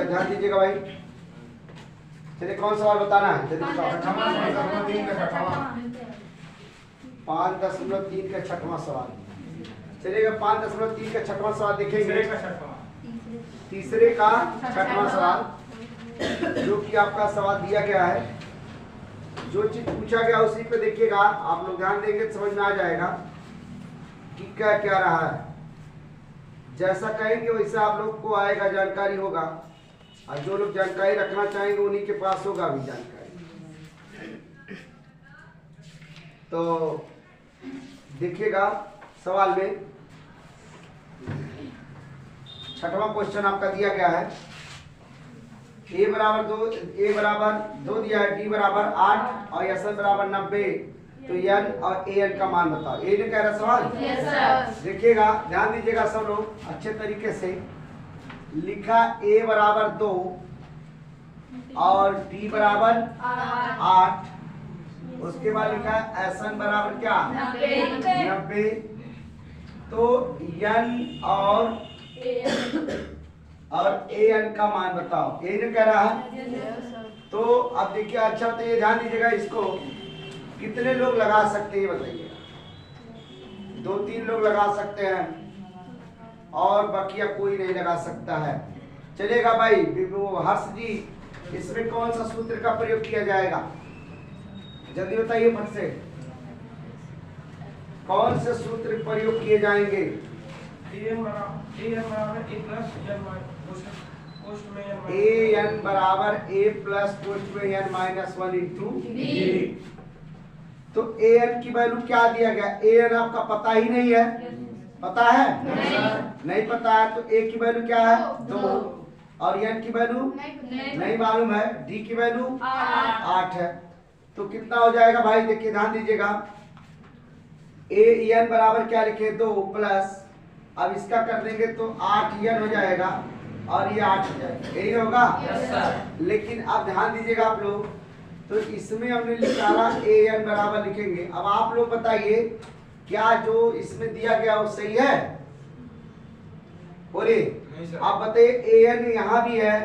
ध्यान दीजिएगा भाई। चलिए कौन सवाल बताना है, जल्दी बताओ। 5.3 का छठवां सवाल। चलिएगा 5.3 का छठवां सवाल देखेंगे। तीसरे का छठवां सवाल, जो कि आपका सवाल दिया गया है, जो चीज पूछा गया उसी पे देखिएगा। आप लोग ध्यान देंगे समझ में आ जाएगा कि क्या क्या रहा है। जैसा कहेंगे वैसा आप लोग को आएगा, जानकारी होगा। और जो लोग जानकारी रखना चाहेंगे उन्हीं के पास होगा भी जानकारी। तो देखिएगा सवाल में छठवां क्वेश्चन आपका दिया गया है। a बराबर 2 दिया है, d बराबर 8 और sn बराबर 90। तो n और an का मान बताओ। ए ने कह रहा सवाल। yes, sir। देखिएगा ध्यान दीजिएगा सब लोग अच्छे तरीके से। लिखा a बराबर 2 और d बराबर 8। उसके बाद लिखा sn बराबर क्या 90। तो n और an का मान बताओ। ए ने कह रहा है। तो अब देखिए अच्छा बताइए, ध्यान दीजिएगा। इसको कितने लोग लगा सकते हैं बताइए। 2-3 लोग लगा सकते हैं और बाकी कोई नहीं लगा सकता है। चलेगा भाई। हर्ष जी, इसमें कौन सा सूत्र का प्रयोग किया जाएगा, जल्दी बताइए फट से। कौन से सूत्र प्रयोग किए जाएंगे? an बराबर a प्लस पोस्ट में n माइनस 1 इंटू d। तो an की वैल्यू क्या दिया गया? an आपका पता ही नहीं है। पता है? नहीं पता है। तो a की वैल्यू क्या है 2 और n की वैल्यू नहीं मालूम है। d की वैल्यू 8 है। तो कितना हो जाएगा भाई? देखिए ध्यान दीजिएगा। an बराबर क्या लिखे 2 प्लस, अब इसका कर देंगे तो 8n हो जाएगा और ये 8 हो जाएगा। यही होगा। लेकिन अब ध्यान दीजिएगा आप लोग, तो इसमें हमने निकाला an बराबर लिखेंगे। अब आप लोग बताइए क्या जो इसमें दिया गया वो सही है? बोलिए। आप बताइए an यहाँ भी है,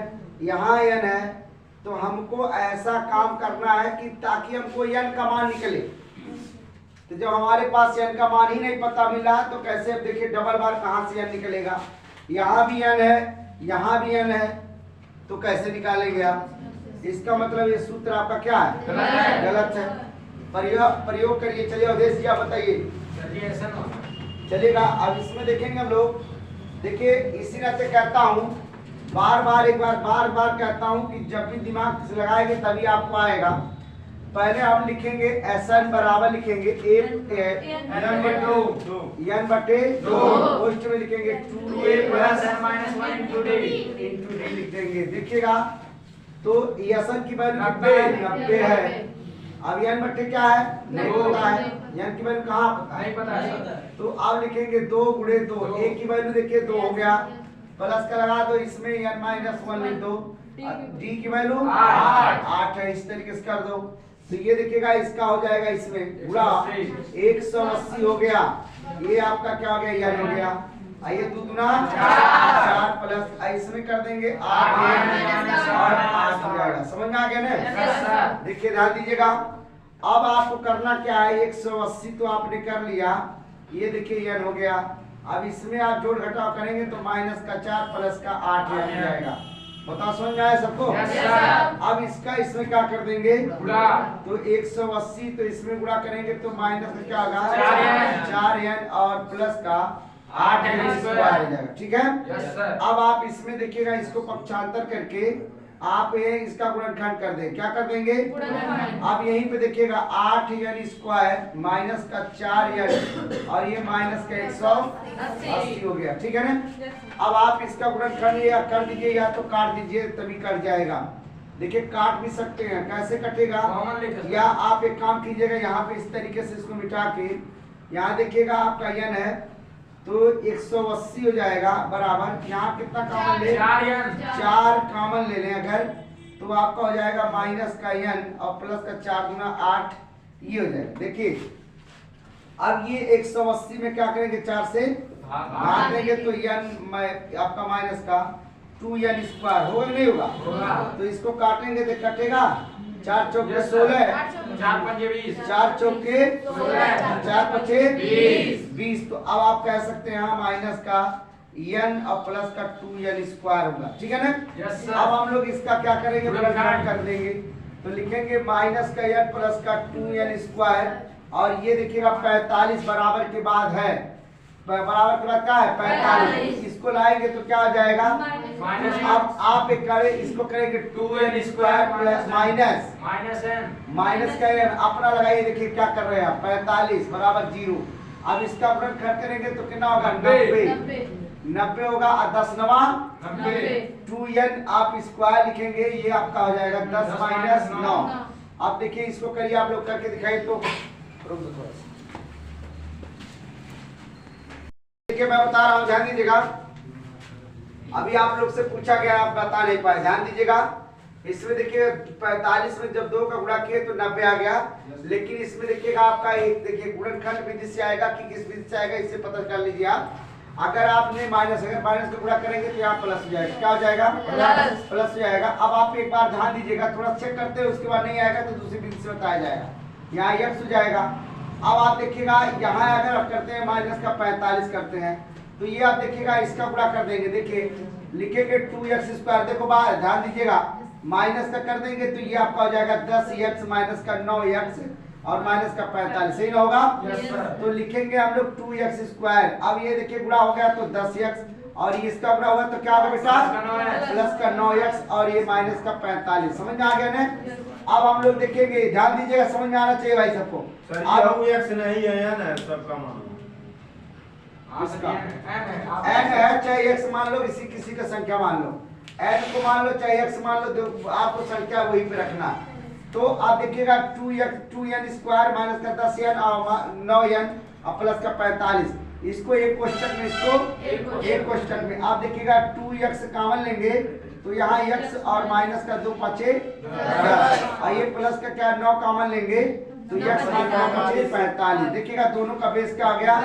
यहाँ n है, तो हमको ऐसा काम करना है कि ताकि हमको n का मान निकले। तो जब हमारे पास n का मान ही नहीं पता मिला तो कैसे? अब देखिए डबल बार कहाँ से n निकलेगा? यहाँ भी n है, यहाँ भी n है, तो कैसे निकालेंगे आप? इसका मतलब ये सूत्र आपका क्या है? गलत है। प्रयोग करिए। चलिए अवधेश जी आप बताइए। चलिएगा। अब इसमें देखेंगे हम लोग। देखिए इसी तरह से कहता हूँ, बार बार कहता हूँ कि जब भी दिमाग से लगाएंगे तभी आपको आएगा। पहले हम लिखेंगे SN बराबर लिखेंगे n बटे 2 पोस्ट में लिखेंगे 2a plus n minus 1 into d लिख देंगे। देखिएगा तो SN की वैल्यू 90 है। अब n बटे क्या है? नहीं पता है। n की वैल्यू कहाँ पता है? नहीं पता है। तो अब लिखेंगे 2 गुणे 2। a की वैल्यू देखिए 2 हो गया, प्लस का लगा दो इसमें n माइनस 1 लिख दो। d की वैल्यू 8 है। इस तरीके से कर दो। तो ये देखिएगा इसका हो जाएगा इसमें गुणा 180 हो गया। ये आपका क्या हो गया? n हो गया। आइए 2 दूना 4 प्लस इसमें कर देंगे 8 और 8 हो जाएगा। समझ में आ गया ना? देखिए ध्यान दीजिएगा। अब आपको करना क्या है? 180 तो आपने कर लिया, ये देखिए n हो गया। अब इसमें आप जोड़ घटाव करेंगे तो माइनस का 4 प्लस का 8 हो जाएगा। बताओ समझ में आया सबको? अब इसका इसमें क्या कर देंगे? गुणा। तो 180 तो इसमें गुणा करेंगे तो माइनस में क्या होगा? 4n और प्लस का 8n स्क्वायर आ जाएगा। ठीक है। अब आप इसमें देखिएगा, इसको पक्षांतर करके आप ये इसका गुणनखंड कर दें। क्या कर देंगे? अब यहीं पे देखिएगा 8n स्क्वायर माइनस का 4n और ये माइनस का 180 हो गया। ठीक है ना? अब आप इसका गुणनखंड या कर दीजिए या तो काट दीजिए, तभी कट जाएगा। देखिए काट भी सकते हैं। कैसे कटेगा? या आप एक काम कीजिएगा, यहाँ पे इस तरीके से इसको मिटा के यहाँ देखिएगा आपका n है तो 180 हो जाएगा बराबर। यहाँ कितना कॉमन ले? 4 कॉमन ले लें अगर, तो आपका हो जाएगा माइनस का n और प्लस का 4 गुना 8, ये हो जाएगा। देखिए अब ये 180 में क्या करेंगे? 4 से भाग देंगे तो n आपका माइनस का 2n स्क्वायर होगा नहीं होगा? तो इसको काटेंगे तो कटेगा 4 चौके 16, 4 पंजे 20, 4 चौके 4 पचे 20। तो अब आप कह सकते हैं यहाँ माइनस का n और प्लस का 2n स्क्वायर होगा, ठीक है ना? Yes sir. अब हम लोग इसका क्या करेंगे, गुणनखंड कर देंगे। तो लिखेंगे माइनस का n प्लस का 2n स्क्वायर, और ये देखिएगा 45 बराबर के बाद है, बराबर के बाद क्या है 45। इसको लाएंगे तो क्या हो जाएगा माइनस। अब आप एक करें, इसको करेंगे 2n square plus minus n, minus का n अपना लगाइए, देखिए क्या कर रहे हैं 45 बराबर 0। अब इसका गुणनखंड करेंगे तो कितना होगा 90 होगा, और 10 नवा 90। 2n आप स्क्वायर लिखेंगे, ये आपका हो जाएगा 10 माइनस 9। अब देखिए इसको करिए, आप लोग करके दिखाइए तो रुक दो थोड़ा सा। देखिए मैं बता रहा हूँ, ध्यान दीजिएगा। अभी आप लोग से पूछा गया, आप बता नहीं पाए, ध्यान दीजिएगा। इसमें देखिए 45 में जब 2 का गुणा किए तो 90 आ गया, लेकिन इसमें देखिएगा आपका एक देखिए गुणनखंड विधि से आएगा कि किस विधि से आएगा, इससे पता कर लीजिए आप। अगर आपने माइनस का गुणा करेंगे तो यहाँ प्लस हो जाएगा, क्या हो जाएगा प्लस हो जाएगा। अब आप एक बार ध्यान दीजिएगा, थोड़ा चेक करते हैं, उसके बाद नहीं आएगा तो दूसरी विधि से बताया जाएगा। यहाँ x हो जाएगा। अब आप देखिएगा यहाँ अगर आप करते हैं माइनस का 45 करते हैं तो ये आप देखिएगा इसका गुणा कर देंगे, देखिए लिखेंगे 2x स्क्वायर। देखो बाहर ध्यान दीजिएगा, माइनस का कर देंगे तो ये आपका हो जाएगा 10x माइनस का 9x और माइनस का 45, सही ना होगा? तो लिखेंगे हम लोग 2x स्क्वायर। अब ये देखिए गुणा हो गया तो 10x, और ये इसका गुणा होगा तो क्या होगा बेटा प्लस का 9x, और ये माइनस का 45। समझ में आ गया ना? अब हम लोग देखेंगे, ध्यान दीजिएगा, समझ में आना चाहिए भाई सबको। अब x नहीं है ना सबका मान n है, चाहे x मान लो, इसी किसी का संख्या मान लो, n को मान लो चाहे x मान लो, आपको संख्या वही पे रखना। तो आप देखिएगा 2n स्क्वायर माइनस का 10n और 9n और प्लस का 45, इसको एक कोष्टक में, इसको एक कोष्टक में। आप देखिएगा 2x कॉमन लेंगे तो यहाँ x और माइनस का 2 पचे 10, और ये प्लस का क्या 9 कॉमन लेंगे तो x और 9 पचे 45। देखिएगा दोनों का बेस क्या आ गया,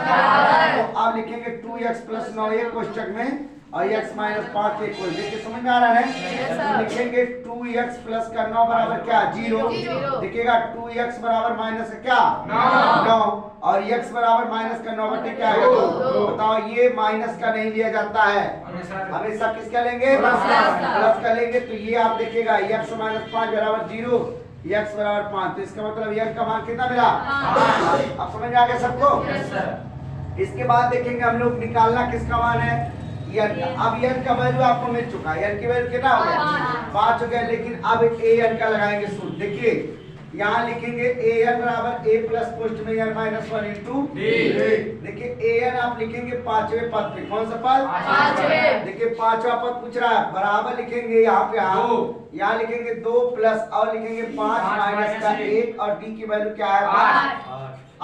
तो आप लिखेंगे 2x प्लस 9 एक कोष्टक में और x माइनस 5 एक कोष्टक। देखिए समझ में आ रहा है? तो लिखेंगे 2x प्लस का 9 बराबर क्या 0। देखिएगा 2x बराबर माइनस का क्या 9, और x बराबर माइनस का 9 बटे क्या है 2। बताओ, ये माइनस का नहीं लिया जाता है, हमेशा किसका लेंगे प्लस का लेंगे। तो ये आप देखिएगा x माइनस 5 बराबर 0, x बराबर 5, तो इसका मतलब n का मान कितना मिला? अब समझ में आ गया सबको? इसके बाद देखेंगे हम लोग निकालना किसका मान है n का। अब n का वैल्यू आपको मिल चुका है, n की वैल्यू कितना हो गया 5 हो गया, लेकिन अब an का लगाएंगे सूत्र। देखिए यहाँ लिखेंगे an बराबर a प्लस पोस्ट में n माइनस 1 इंटू d। देखिए an आप लिखेंगे 5वें पद पे, कौन सा पद? देखिए 5वां पद पूछ रहा है, बराबर लिखेंगे यहाँ पे यहाँ लिखेंगे 2 प्लस और लिखेंगे 5 माइनस का 1, और d की वैल्यू क्या है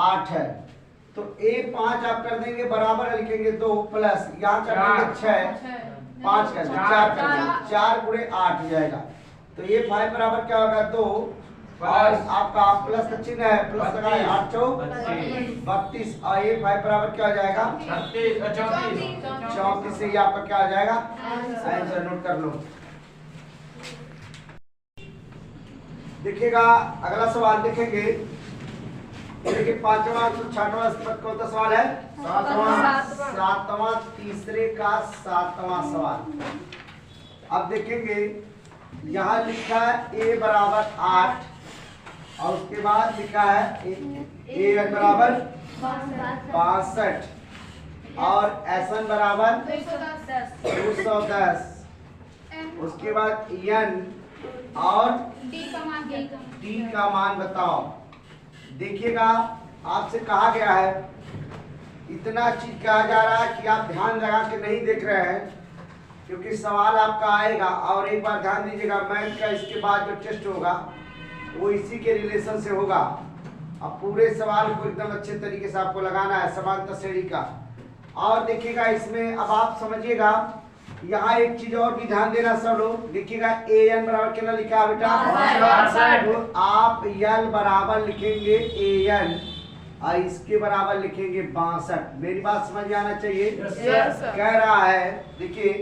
8 है। तो a5 आप कर देंगे, बराबर लिखेंगे 2 प्लस यहाँ कर देंगे 6, 5 कर देंगे 4 कर देंगे, 4 गुणे 8 हो जाएगा। तो ये 5 बराबर क्या होगा 2, और आपका प्लस का चिन्ह है, प्लस लगाए 8 चौक 32, और ये 5 बराबर क्या हो जाएगा 34 से ये आपका क्या हो जाएगा आंसर नोट कर लो। देखिएगा अगला सवाल देखेंगे, देखिए 5वां तो 6वां कौन सा सवाल है 7वां तीसरे का 7वां सवाल। अब देखेंगे यहाँ लिखा है a बराबर 8, और उसके बाद लिखा है a बराबर 62 और SN बराबर 210, उसके बाद n और d का मान बताओ। देखिएगा आपसे कहा गया है, इतना चीज कहा जा रहा है कि आप ध्यान लगा के नहीं देख रहे हैं, क्योंकि सवाल आपका आएगा। और एक बार ध्यान दीजिएगा, मैथ का इसके बाद जो टेस्ट होगा वो इसी के रिलेशन से होगा। अब पूरे सवाल को एकदम अच्छे तरीके से आपको लगाना है, समांतर श्रेणी का। और देखिएगा इसमें अब आप समझिएगा, यहाँ एक चीज और भी ध्यान देना सब लोग। देखिएगा an बराबर कितना लिखा है बेटा, तो आप l बराबर लिखेंगे an और इसके बराबर लिखेंगे 62। मेरी बात समझ में आना चाहिए। कह रहा है देखिए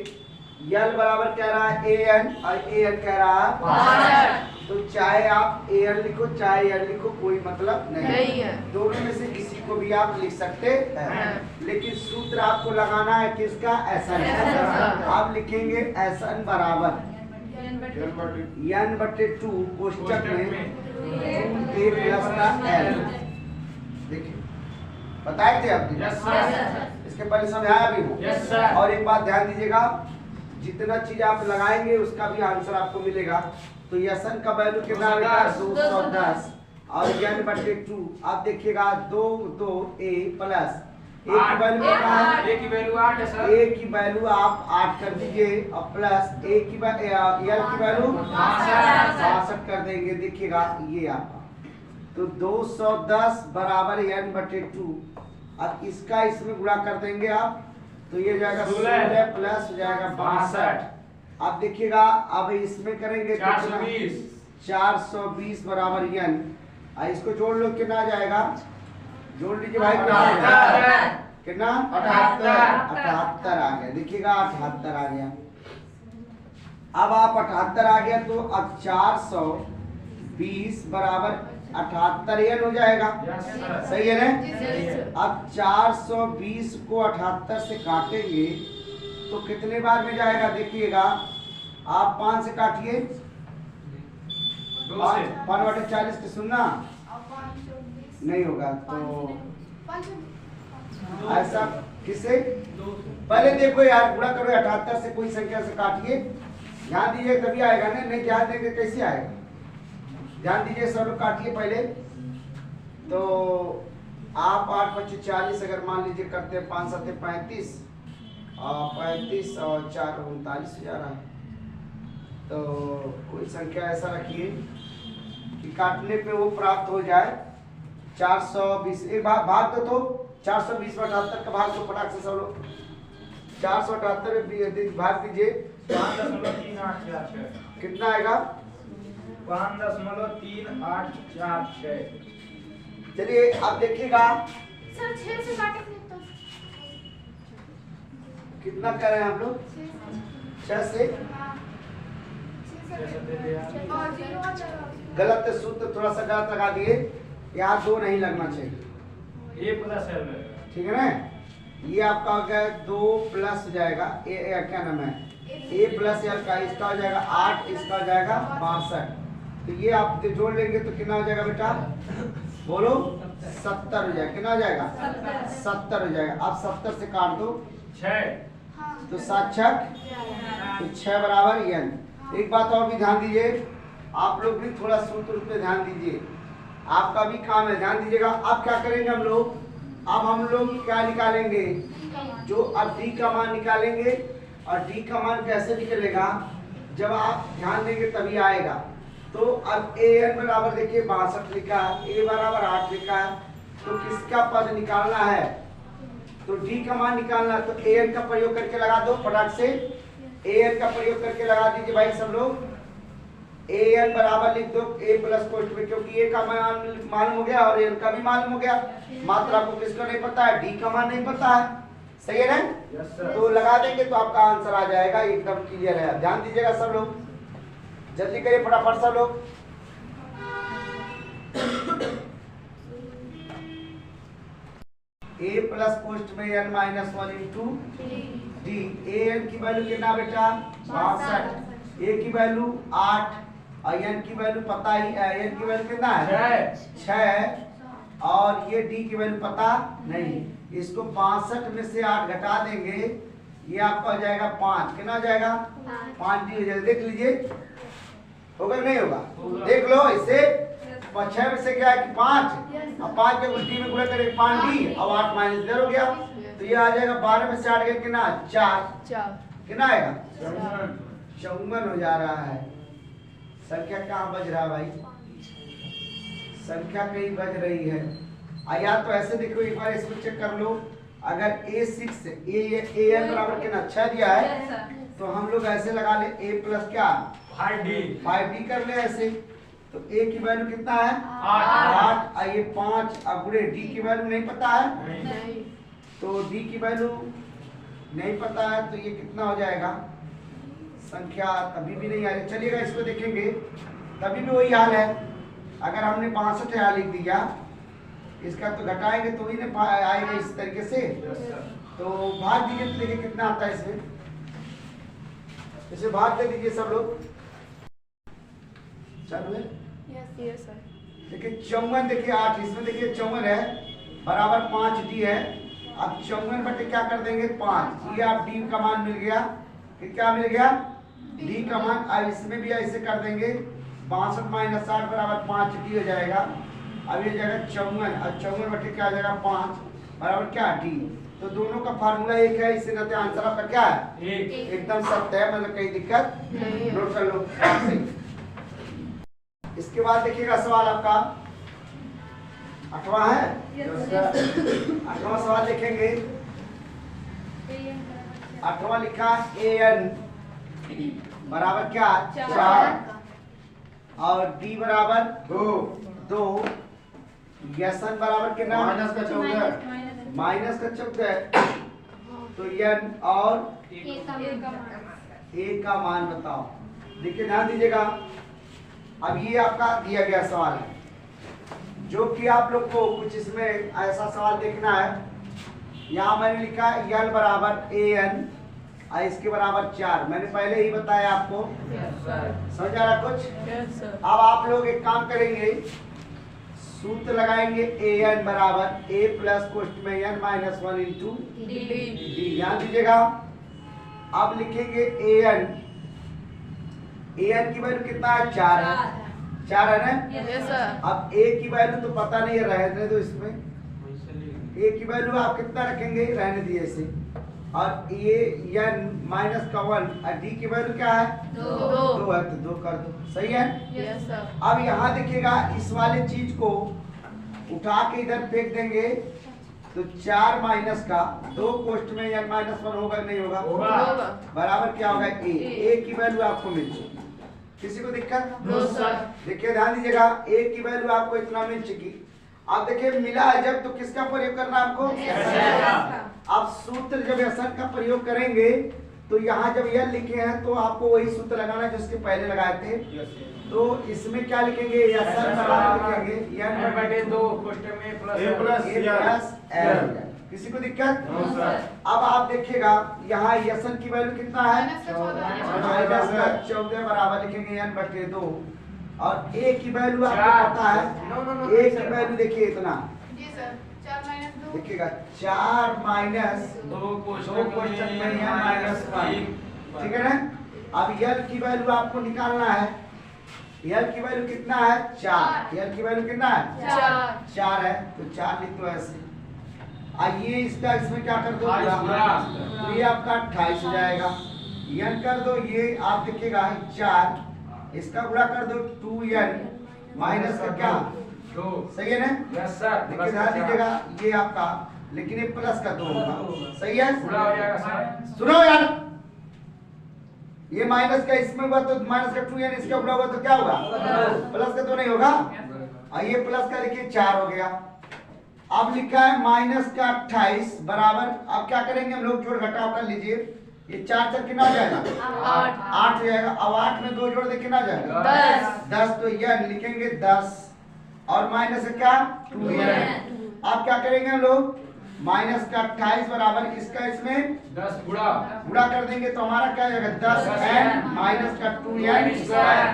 यल बराबर कह रहा है एन और एन कह रहा है 62। तो चाहे आप एन लिखो चाहे एन लिखो कोई मतलब नहीं है, दोनों में से किसी को भी आप लिख सकते हैं, लेकिन सूत्र आपको लगाना है किसका, एसन। आप लिखेंगे एसन बराबर n/2 कोष्टक में 2a प्लस का l। देखिए बताए थे आपने, इसके पहले समझाया भी हूँ। और एक बात ध्यान दीजिएगा, जितना चीज आप लगाएंगे उसका भी आंसर आपको मिलेगा। तो यसन का वैल्यू कितना आएगा 210 और n/2 आप देखिएगा 2 2a प्लस a की वैल्यू कितना है, a की वैल्यू 8 है सर। a की वैल्यू आप 8 कर दीजिए और प्लस a की l की वैल्यू 62 कर देंगे। देखिएगा ये आपका तो 210 बराबर n/2। अब इसका इसमें गुणा कर देंगे आप तो ये जाएगा 16 प्लस हो जाएगा 62। अब देखिएगा अब इसमें करेंगे 420 बराबर n। इसको जोड़ लो कितना आ जाएगा, जोड़ लीजिए भाई कितना 78 आ गया। देखिएगा 78 आ गया। अब आप 78 आ गया तो अब 420 बराबर 78 n हो जाएगा। सही है ना। अब 420 को 78 से काटेंगे तो कितने बार में जाएगा, देखिएगा आप 5 से काटिए, 5/40 के सुनना नहीं होगा तो ऐसा किसे पहले देखो यार, गुणा करो 78 से कोई संख्या से काटिए, ध्यान दीजिए तभी आएगा ना, नहीं ध्यान देंगे कैसे आएगा। ध्यान दीजिए सब लोग काटिए पहले। तो आप 8×5 = 40 अगर मान लीजिए करते हैं 5 × 7 = 35 और 35 और 4 = 39 हो जा रहा है। तो कोई संख्या ऐसा रखिए कि काटने पे वो प्राप्त हो जाए 420। एक भाग तो 420 में 78 का भाग तो फटाक से सब लोग 478 में भाग दीजिए 5.3846 कितना आएगा 5.3846। चलिए अब देखिएगा सर 6 से काटेंगे तो कितना कर रहे हैं हम लोग 6 से और 0 आ जाएगा। गलत सूत्र थोड़ा सा गलत लगा दिए, यहाँ 2 नहीं लगना चाहिए, a प्लस l ठीक है ना। ये आपका हो गया 2 प्लस हो जाएगा क्या नाम है a प्लस l का, इसका हो जाएगा 8, इसका हो जाएगा 62। तो ये आप जोड़ लेंगे तो कितना हो जाएगा बेटा, बोलो 70 हो जाएगा। कितना हो जाएगा 70 हो जाएगा। आप 70 से काट दो 6 तो 7 तो 6 बराबर n। एक बात और भी ध्यान दीजिए, आप लोग भी थोड़ा सूत्र पे ध्यान दीजिए, आपका भी काम है, ध्यान दीजिएगा। अब क्या करेंगे हम लोग, अब हम लोग क्या निकालेंगे, जो अब d का मान निकालेंगे। और d का मान कैसे निकलेगा, जब आप ध्यान देंगे तभी आएगा। तो अब an बराबर देखिए 62 लिखा है, a बराबर 8 लिखा है, तो किसका पद निकालना है, तो d का मान निकालना है। तो an का प्रयोग करके लगा दो फटाक से, an का प्रयोग करके लगा दीजिए भाई सब लोग। an बराबर लिख दो a प्लस कोष्ठ में, क्योंकि a का मान मालूम हो गया और n का भी मालूम हो गया। मात्रा को किसको नहीं पता है, d का मान नहीं पता है, सही है ना। Yes sir. तो लगा देंगे तो आपका आंसर आ जाएगा, एकदम क्लियर है। ध्यान दीजिएगा सब लोग, जल्दी करिए फटाफट सब लोग। a प्लस कोष्ठ में n - 1 इंटू d। an की वैल्यू कितना बेटा 62, a की वैल्यू 8 और n की वैल्यू पता ही है, n की वैल्यू कितना है 6 और ये d की वैल्यू पता नहीं। इसको 62 में से 8 घटा देंगे, ये आपका हो जाएगा 5। कितना हो जाएगा 5 डी हो जाएगा। देख लीजिए होगा नहीं होगा, देख लो इसे 6 में से क्या है कि 5 और 5 के डी में गुणा करेंगे 5 डी और 8 - 0 हो गया। तो ये आ जाएगा 12 में से 8 गया कितना 4। कितना आएगा 54 हो जा रहा है। संख्या कहाँ बज रहा है भाई, संख्या कहीं बज रही है। या तो ऐसे देखो, एक बार इसको चेक कर लो। अगर a6 an बराबर कितना 6 दिया है, तो हम लोग ऐसे लगा ले a प्लस क्या 5d कर ले ऐसे। तो a की वैल्यू कितना है 8 और ये 5 और गुणे d की वैल्यू नहीं पता है, तो d की वैल्यू नहीं पता है, तो ये कितना हो जाएगा संख्या तभी भी नहीं आ रही। चलिएगा इसको देखेंगे, तभी भी वही हाल है। अगर हमने 62 यहाँ लिख दिया, इसका तो घटाएंगे तो ही ना आएगा इस तरीके से। तो भाग दीजिए तो देखिए कितना आता है इसमें। इसे भाग दे दीजिए सब लोग। चालू है। Yes sir. देखिए 54, देखिए 8, इसमें देखिए 54 है बराबर 5d है। अब 54 बटे क्या कर देंगे 5, ये आप d का मान मिल गया। फिर क्या मिल गया d का मान। अब इसमें भी ऐसे कर देंगे 62 माइनस 60 बराबर 5d हो जाएगा। अब ये जाएगा 54, और 54 बटे क्या आ जाएगा 5 बराबर क्या d। तो दोनों का फार्मूला एक है, इससे कहते हैं आंसर आपका क्या है एकदम सत्य है, मतलब कहीं दिक्कत नोट कर लो सही। इसके बाद देखिएगा सवाल आपका 8वां है। 8वां सवाल देखेंगे। 8वां लिखा an बराबर क्या 4 और d बराबर 2 यसन बराबर कितना माइनस का 14 माइनस का 14। तो n और a का मान बताओ। देखिए ध्यान दीजिएगा, अब ये आपका दिया गया सवाल है, जो कि आप लोग को कुछ इसमें ऐसा सवाल देखना है। यहाँ मैंने लिखा l बराबर an और इसके बराबर 4। मैंने पहले ही बताया आपको, समझ आ रहा कुछ। अब आप लोग एक काम करेंगे, सूत्र लगाएंगे an बराबर a प्लस कोष्ठ में n माइनस 1 इंटू डी। ध्यान दीजिएगा, अब लिखेंगे an की वैल्यू कितना है 4 है, 4 है ना। अब a की वैल्यू तो पता नहीं है, रहने दो इसमें। a की वैल्यू आप कितना रखेंगे, रहने दिए इसे। और ये n माइनस का 1 और d की वैल्यू क्या है 2 है, तो 2 कर दो, सही है। अब यहाँ देखिएगा, इस वाले चीज को उठा के इधर फेंक देंगे तो 4 माइनस का 2 कोष्ठ में n माइनस 1 होगा नहीं होगा, बराबर क्या होगा a की वैल्यू आपको मिल चुकी। किसी को दिक्कत? देखिए ध्यान दीजिएगा, a की वैल्यू आपको इतना मिल चुकी। अब देखिए मिला है जब, तो किसका प्रयोग करना है आपको। आप सूत्र जब यसन का प्रयोग करेंगे तो यहाँ जब यह लिखे हैं तो आपको वही सूत्र लगाना है जिसके पहले लगाए थे। तो इसमें क्या लिखेंगे, यसन बराबर लिखेंगे n बटे 2 कोष्ठ में प्लस l। किसी को दिक्कत? अब आप देखिएगा यहाँ यसन की वैल्यू कितना है माइनस का 14 बराबर लिखेंगे n बटे 2। और a की वैल्यू आपको पता है, a की वैल्यू देखिए इतना देखिएगा 4 माइनस 2 कोष्ठक में n माइनस 1, ठीक है ना। अब l की वैल्यू आपको निकालना है, l की वैल्यू कितना है 4, l की वैल्यू कितना है 4 है, तो 4 लिख दो ऐसे। आइए इसका इसमें क्या कर दो, तो ये आपका 28 हो जाएगा। n कर दो, ये आप देखिएगा 4, इसका गुणा कर दो 2n माइनस का क्या 2, सही है ना। Yes sir. देखिए ध्यान दीजिएगा, ये आपका लेकिन ये प्लस का 2 होगा, सही है। गुणा हो जाएगा सर। सुनो यार, ये माइनस का इसमें हुआ तो माइनस का 2n इसका गुणा हुआ तो क्या होगा प्लस का 2 नहीं होगा। और ये प्लस का देखिए 4 हो गया। अब लिखा है माइनस का 28 बराबर, अब क्या करेंगे हम लोग, जोड़ घटाव कर लीजिए। ये 4 4 कितना हो जाएगा 8 हो जाएगा। अब 8 में 2 जोड़ दे कितना जाएगा 10, तो यह लिखेंगे 10 और माइनस का क्या 2n। अब क्या करेंगे हम लोग, माइनस का 28 बराबर इसका इसमें 10 गुणा कर देंगे तो हमारा क्या हो जाएगा 10n माइनस का 2n स्क्वायर।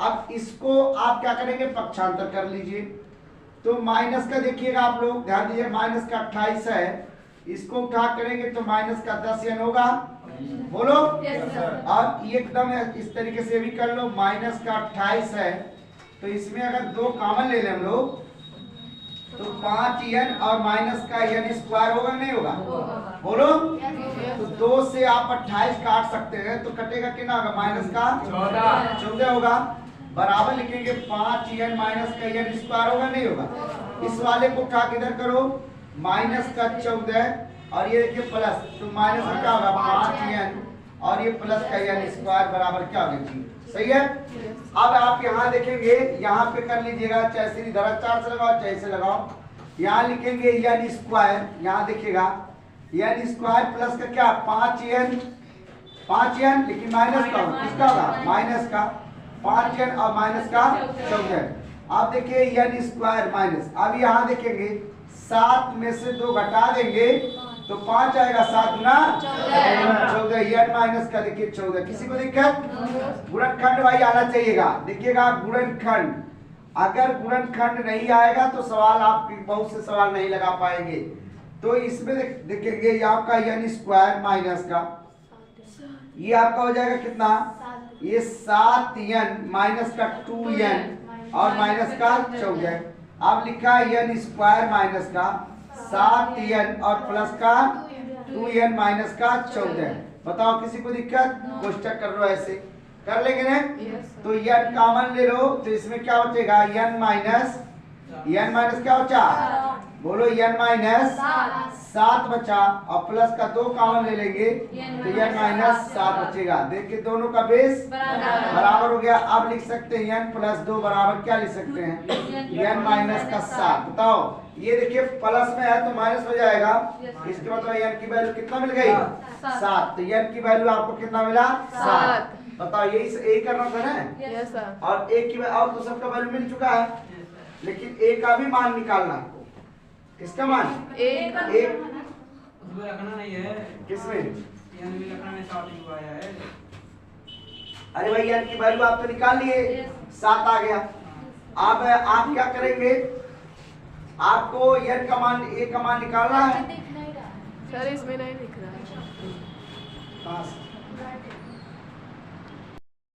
अब इसको आप क्या करेंगे, पक्षांतर कर लीजिए। तो माइनस का देखिएगा आप लोग ध्यान दीजिए, माइनस का 28 है, इसको उठा करेंगे तो माइनस का 10n होगा, बोलो। अब एकदम इस तरीके से भी कर लो, माइनस का 28 है तो इसमें अगर 2 कॉमन ले लें हम लोग तो 5n और माइनस का n स्क्वायर होगा नहीं होगा, बोलो। तो 2 से आप 28 काट सकते हैं तो कटेगा कितना होगा, माइनस का 14 होगा, बराबर लिखेंगे 5n माइनस का n स्क्वायर होगा नहीं होगा। इस वाले को उठा के इधर करो, माइनस का 14 और ये देखिए प्लस, तो माइनस का क्या होगा 5n और ये प्लस का n स्क्वायर बराबर क्या होगा जी, सही है। अब आप यहाँ देखेंगे, यहाँ पे कर लीजिएगा, चाहे सीधी धरा 4 से लगाओ चाहे से लगाओ। यहाँ लिखेंगे n स्क्वायर, यहाँ देखिएगा n स्क्वायर प्लस का क्या 5n 5n, लेकिन माइनस का किसका होगा, माइनस का 5n और माइनस का 14। अब देखिए n स्क्वायर माइनस, अब यहाँ देखेंगे 7 में से 2 घटा देंगे तो 5 आएगा, 7 गुना 14, n माइनस का देखिए 14। किसी को दिक्कत, गुणनखंड भाई आना चाहिएगा। देखिएगा गुणनखंड, अगर गुणनखंड नहीं आएगा तो सवाल आप बहुत से सवाल नहीं लगा पाएंगे। तो इसमें देखेंगे ये आपका n स्क्वायर माइनस का, ये आपका हो जाएगा कितना, ये 7n माइनस का 2n और माइनस का 14। अब लिखा है n स्क्वायर माइनस का 7n और प्लस का 2n माइनस का 14। बताओ किसी को दिक्कत, कोष्टक कर लो, ऐसे कर लेंगे ना। तो n कॉमन ले लो तो इसमें क्या बचेगा, n माइनस क्या बचा, बोलो n माइनस 7 बचा और प्लस का 2 कॉमन ले लेंगे तो n माइनस 7 बचेगा। देखिए दोनों का बेस बराबर हो गया। अब लिख सकते हैं n प्लस 2 बराबर क्या लिख सकते हैं, n माइनस का 7। बताओ ये देखिए प्लस में है तो माइनस हो जाएगा, इसके मतलब n की वैल्यू कितना मिल गई, 7। तो n की वैल्यू आपको कितना मिला, 7। बताओ यही करना था ना। और एक की और तो सबका वैल्यू मिल चुका है, लेकिन a का भी मान निकालना है। किसका मान, एक उसमें रखना नहीं है, किसमें, n भी रखना नहीं, 7 ही आया है। अरे भाई n की वैल्यू आप तो निकाल लिए, 7 आ गया। अब आप क्या करेंगे, आपको n का मान, a का मान निकालना है। दिख नहीं रहा है। सर इसमें नहीं दिख रहा है।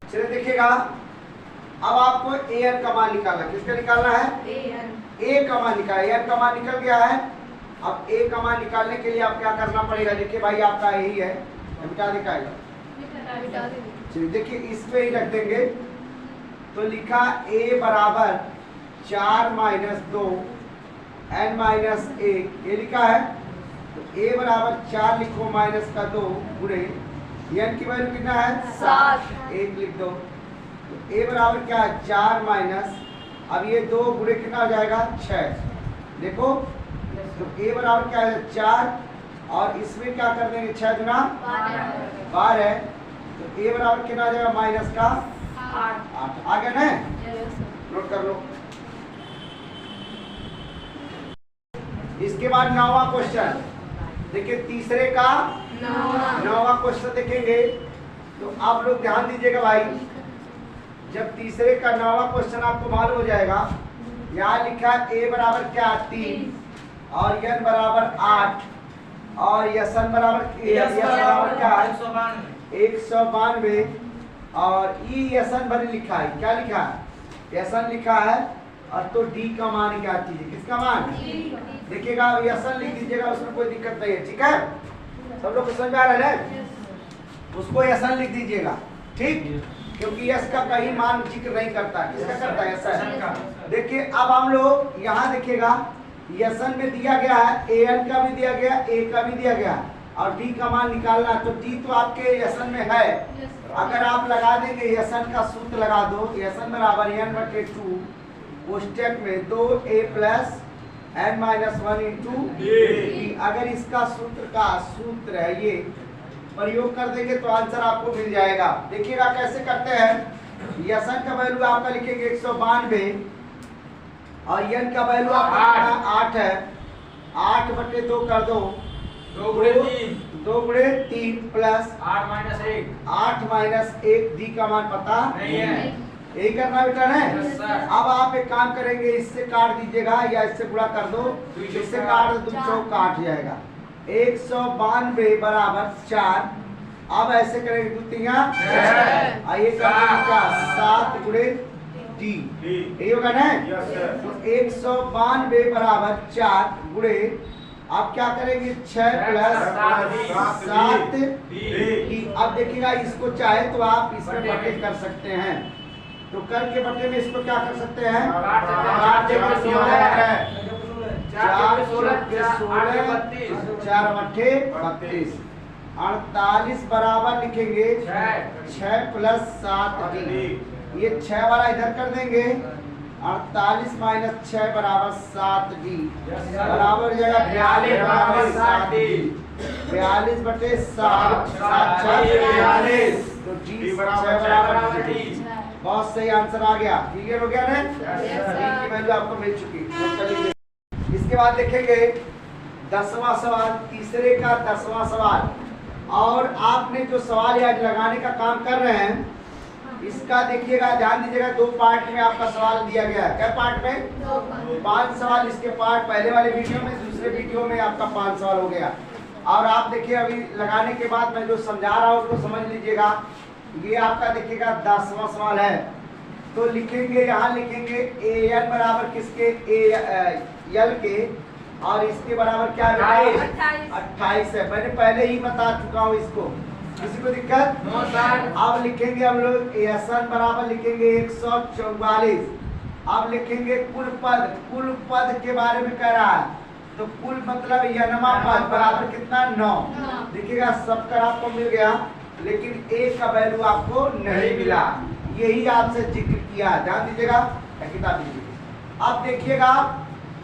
चलिए देखिएगा, अब आपको an का मान निकालना, किसका निकालना है, a का मान निकालना। n का मान निकल गया है। अब a का मान निकालने के लिए आप क्या करना पड़ेगा, देखिए भाई आपका यही है, मिटा दिखाएगा। चलिए देखिए इस पे ही रख देंगे तो लिखा a बराबर 4 माइनस 2 n माइनस 1, ये लिखा है। तो a बराबर 4 लिखो माइनस का 2 गुणे n की वैल्यू कितना है, 7, 1 लिख दो। तो a बराबर क्या है, 4 माइनस, अब ये 2 गुणे कितना हो जाएगा, 6। देखो तो a बराबर क्या है, 4 और इसमें क्या कर देंगे, 6 गुना 12। तो a बराबर कितना आ जाएगा, माइनस का 8। आ गया ना, नोट कर लो। इसके बाद 9वां क्वेश्चन देखिए, तीसरे का 9वां क्वेश्चन देखेंगे। तो आप लोग ध्यान दीजिएगा भाई, जब तीसरे का 9वां क्वेश्चन आपको मालूम हो जाएगा, यहाँ लिखा है a बराबर क्या, 3 और n बराबर 8 और n बराबर क्या है, 192 और n भरी लिखा है, क्या लिखा है, n लिखा है। और तो d का मान क्या चीज, किसका मान, देखिएगा n लिख दीजिएगा, उसमें कोई दिक्कत नहीं है, ठीक है। सब लोग को समझ आ रहा है, उसको n लिख दीजिएगा, ठीक, क्योंकि s का कहीं मान जिक्र नहीं करता, किसका करता है, s का। देखिए अब हम लोग यहाँ देखिएगा n में दिया गया है, an का भी दिया गया, a का भी दिया गया और d का मान निकालना है। तो d तो आपके n में है, अगर आप लगा देंगे n का सूत्र लगा दो, n बराबर n/2 कोष्टक में 2a plus n minus 1 into d। अगर इसका सूत्र है ये प्रयोग कर देंगे तो आंसर आपको मिल जाएगा। देखिएगा कैसे करते हैं, n का वैल्यू आपका लिखेंगे 192 और n का वैल्यू आपका 8 है, 8/2 कर दो, 2 गुणे 3 प्लस 8 माइनस 1 8 माइनस 1, d का मान पता नहीं है, यही करना बेटा है। Yes, sir। अब आप एक काम करेंगे, इससे काट दीजिएगा या इससे गुणा कर दो, इससे काट दो, 2 चौक काट जाएगा, 192 बराबर 4। अब ऐसे करेंगे, 2 3 आइए का 7 गुणे d, यही होगा ना। तो 192 बराबर 4 गुणे, आप क्या करेंगे, 6 प्लस 7 d। अब देखिएगा इसको चाहे तो आप इसमें बटे कर सकते हैं, तो करके बटे में इसको क्या कर सकते हैं, 4 के 16 4 48 बराबर लिखेंगे 6 प्लस 7 d। ये 6 वाला इधर कर देंगे, 48 माइनस 6 बराबर 7 d बराबर हो जाएगा 42 बराबर 7 d। 42/7 42। तो डी बराबर डी। बहुत सही आंसर आ गया। क्लियर हो गया ना? डी की वैल्यू आपको मिल चुकी। तो चलिए इसके बाद देखेंगे 10वां सवाल, तीसरे का 10वां सवाल। और आपने जो सवाल आज लगाने का काम कर रहे हैं इसका देखिएगा, ध्यान दीजिएगा, 2 पार्ट में आपका सवाल दिया गया है। क्या पार्ट में? 5 सवाल इसके पार्ट, पहले वाले वीडियो में, दूसरे वीडियो में आपका 5 सवाल हो गया। और आप देखिए अभी लगाने के बाद मैं जो समझा रहा हूँ उसको समझ लीजिएगा। ये आपका देखिएगा 10वां सवाल है। तो लिखेंगे, यहाँ लिखेंगे ए एन बराबर किसके? एल के, और इसके बराबर क्या है? 28 है। मैंने पहले ही बता चुका हूँ इसको, किसी को दिक्कत? No sir. अब लिखेंगे हम लोग एस एन बराबर लिखेंगे 144। अब लिखेंगे कुल पद के बारे में कह रहा है। तो कुल मतलब यनमा पद बराबर कितना? 9। देखिएगा सब कर आपको मिल गया, लेकिन एक का वैल्यू आपको नहीं मिला। यही आपसे जिक्र किया, ध्यान दीजिएगा, किताब दीजिए। अब देखिएगा,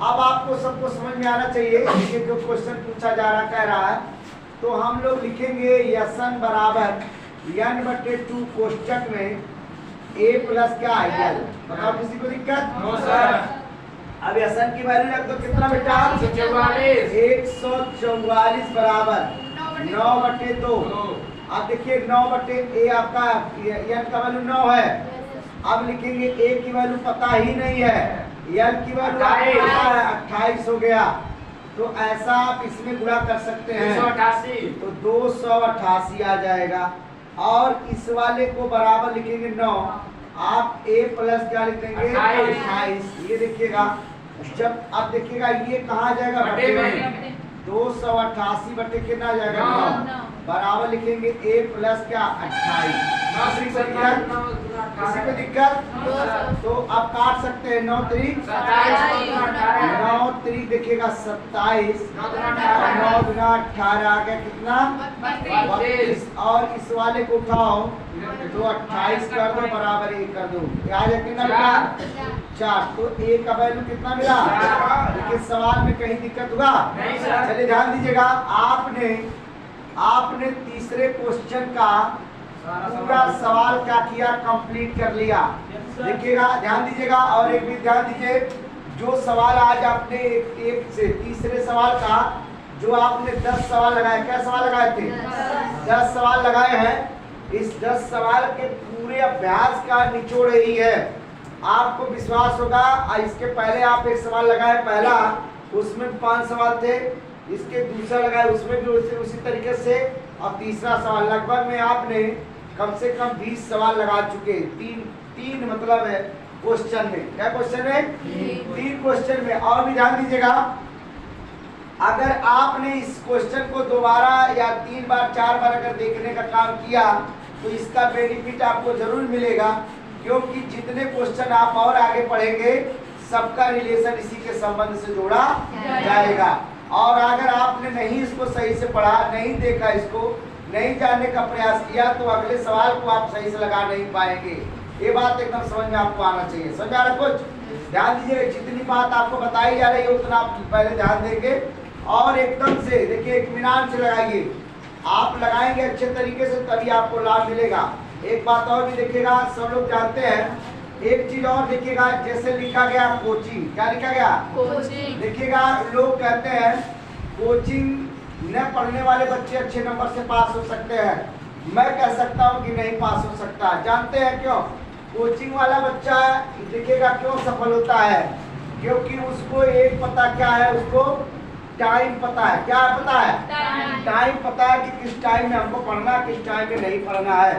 अब आपको सबको समझ में आना चाहिए। देखिए जो क्वेश्चन पूछा जा रहा, कह रहा है, तो हम लोग लिखेंगे यसन बराबर n/2 कोष्टक में a प्लस क्या है? l। बताओ किसी को दिक्कत? No sir. अब यसन की वैल्यू रख दो, कितना बेटा? 144। 144 बराबर 9/2। अब देखिए 9/a आपका n का वैल्यू 9 है। अब लिखेंगे a की वैल्यू पता ही नहीं है, l की वैल्यू 28 हो गया। तो ऐसा आप इसमें गुणा कर सकते हैं, 288। तो 288 आ जाएगा। और इस वाले को बराबर लिखेंगे 9, आप a प्लस क्या लिखेंगे? 28। ये देखिएगा, जब आप देखिएगा ये कहाँ जाएगा? बटे में। 288 बटे कितना आ जाएगा? 9 बराबर लिखेंगे a प्लस क्या? 28। किसी को दिक्कत? तो आप काट सकते हैं। 9 3 9 3 देखिएगा 27, 9 गुना 18 आ गया कितना? 32। और इस वाले को उठाओ तो 28 कर दो बराबर 1 कर दो, आ जाए कितना बेटा? 4। तो a का वैल्यू कितना मिला? लेकिन सवाल में कहीं दिक्कत होगा? चलिए ध्यान दीजिएगा, आपने तीसरे क्वेश्चन का पूरा सवाल क्या किया? कंप्लीट कर लिया। देखिएगा, ध्यान दीजिएगा, और एक भी ध्यान दीजिए, जो सवाल आज आपने एक से तीसरे सवाल का जो आपने 10 सवाल लगाए, क्या सवाल लगाए थे? 10 सवाल लगाए हैं। इस 10 सवाल के पूरे अभ्यास का निचोड़ यही है। आपको विश्वास होगा, इसके पहले आप एक सवाल लगाए, पहला उसमें 5 सवाल थे, इसके दूसरा लगाए उसमें भी उसी तरीके से, और तीसरा सवाल लगभग में आपने कम से कम 20 सवाल लगा चुके। तीन मतलब है क्वेश्चन में। क्या क्वेश्चन है? 3 क्वेश्चन में। और भी ध्यान दीजिएगा, अगर आपने इस क्वेश्चन को दोबारा या 3 बार 4 बार अगर देखने का काम किया तो इसका बेनिफिट आपको जरूर मिलेगा, क्योंकि जितने क्वेश्चन आप और आगे पढ़ेंगे सबका रिलेशन इसी के संबंध से जोड़ा जाएगा। और अगर आपने नहीं इसको सही से पढ़ा, नहीं देखा, इसको नहीं जानने का प्रयास किया, तो अगले सवाल को आप सही से लगा नहीं पाएंगे। ये बात एकदम समझ में आपको आना चाहिए। समझ आ रहा कुछ? ध्यान दीजिए, जितनी बात आपको बताई जा रही है उतना आप पहले ध्यान देंगे, और एकदम से देखिए इत्मीनान से लगाइए। आप लगाएंगे अच्छे तरीके से तभी आपको लाभ मिलेगा। एक बात और भी देखिएगा, सब लोग जानते हैं, एक चीज और देखिएगा, जैसे लिखा गया कोचिंग, क्या लिखा गया? कोचिंग। देखिएगा, लोग कहते हैं कोचिंग न पढ़ने वाले बच्चे अच्छे नंबर से पास हो सकते हैं। मैं कह सकता हूं कि नहीं पास हो सकता। जानते हैं क्यों? कोचिंग वाला बच्चा देखिएगा क्यों सफल होता है, क्योंकि उसको एक पता क्या है, उसको टाइम पता है। क्या पता है? टाइम पता है कि किस टाइम में हमको पढ़ना है, किस टाइम में नहीं पढ़ना है,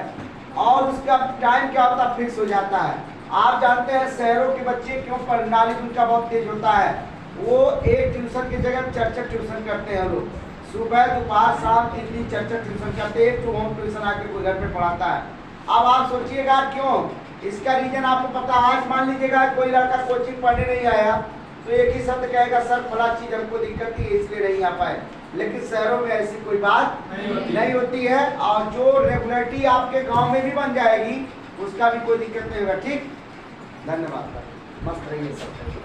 और उसका टाइम क्या होता है? फिक्स हो जाता है। आप जानते हैं शहरों के बच्चे क्यों नॉलेज उनका बहुत तेज होता है? वो एक ट्यूशन की जगह 4 ट्यूशन करते हैं लोग, सुबह दोपहर शाम 3 4 ट्यूशन करते हैं, तो होम ट्यूशन आके कोई घर पे पढ़ाता है। अब आप सोचिएगा क्यों? इसका रीजन आपको पता। आज मान लीजिएगा कोई लड़का कोचिंग पढ़ने नहीं आया तो एक ही शब्द कहेगा, सर फला चीज हमको दिक्कत थी इसलिए नहीं आ पाए। लेकिन शहरों में ऐसी कोई बात नहीं होती है, और जो रेगुलरिटी आपके गांव में भी बन जाएगी उसका भी कोई दिक्कत नहीं होगा। ठीक, धन्यवाद, मस्त रहिए सब।